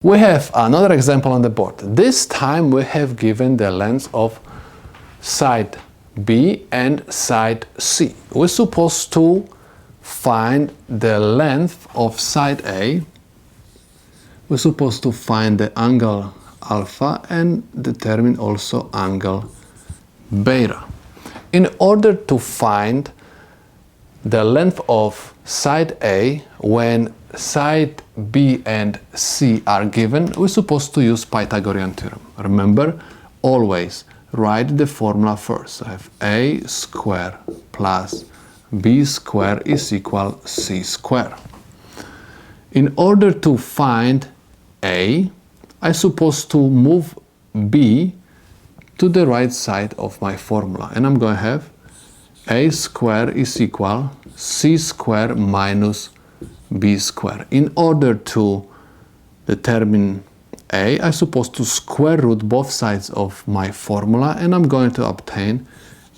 We have another example on the board. This time we have given the length of side B and side C. We're supposed to find the length of side A. We're supposed to find the angle alpha and determine also angle beta. In order to find the length of side A when side B and C are given, we're supposed to use Pythagorean Theorem. Remember, always write the formula first. So I have A square plus B square is equal C square. In order to find A, I'm supposed to move B to the right side of my formula. And I'm going to have A square is equal C square minus B square. In order to determine A, I'm supposed to square root both sides of my formula, and I'm going to obtain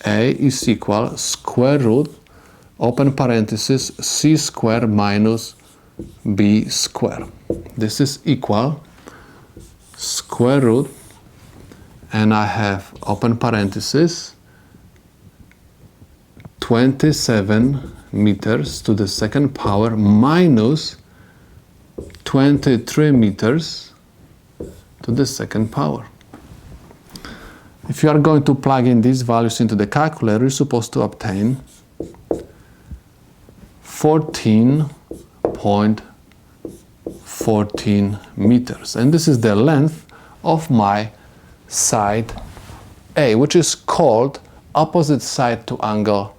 A is equal square root, open parenthesis, C square minus B square. This is equal square root, and I have open parenthesis 27 meters to the second power minus 23 meters to the second power. If you are going to plug in these values into the calculator, you're supposed to obtain 14.14 meters. And this is the length of my side A, which is called opposite side to angle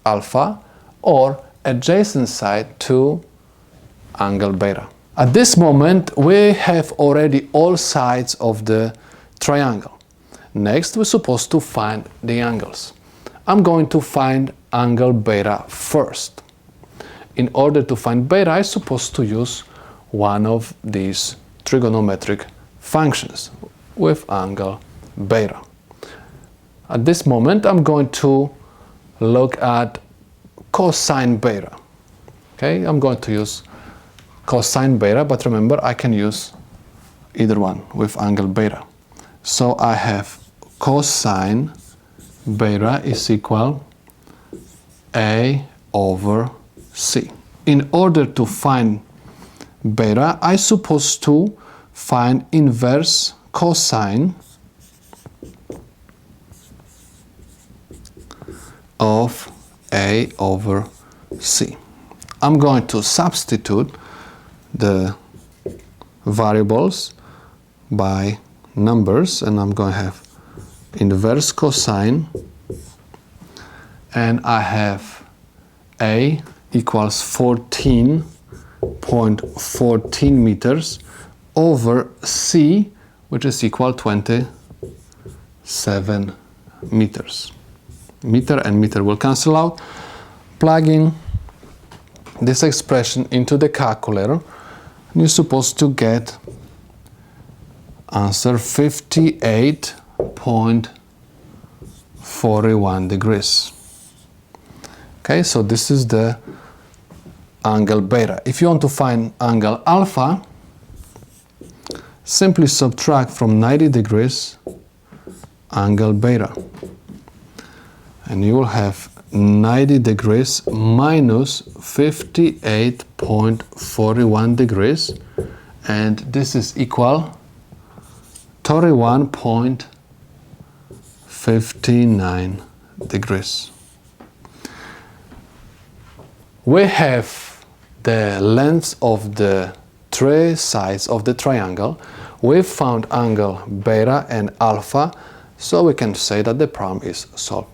alpha, or adjacent side to angle beta. At this moment, we have already all sides of the triangle. Next, we're supposed to find the angles. I'm going to find angle beta first. In order to find beta, I'm supposed to use one of these trigonometric functions with angle beta. At this moment, I'm going to look at cosine beta. Okay, I'm going to use cosine beta, but remember I can use either one with angle beta. So I have cosine beta is equal A over C. In order to find beta, I'm supposed to find inverse cosine of A over C. I'm going to substitute the variables by numbers, and I'm going to have inverse cosine, and I have A equals 14.14 meters over C, which is equal 27 meters. Meter and meter will cancel out. Plug in this expression into the calculator, and you're supposed to get answer 58.41 degrees. Okay, so this is the angle beta. If you want to find angle alpha, simply subtract from 90 degrees angle beta. And you will have 90 degrees minus 58.41 degrees, and this is equal 31.59 degrees. We have the length of the three sides of the triangle. We've found angle beta and alpha, so we can say that the problem is solved.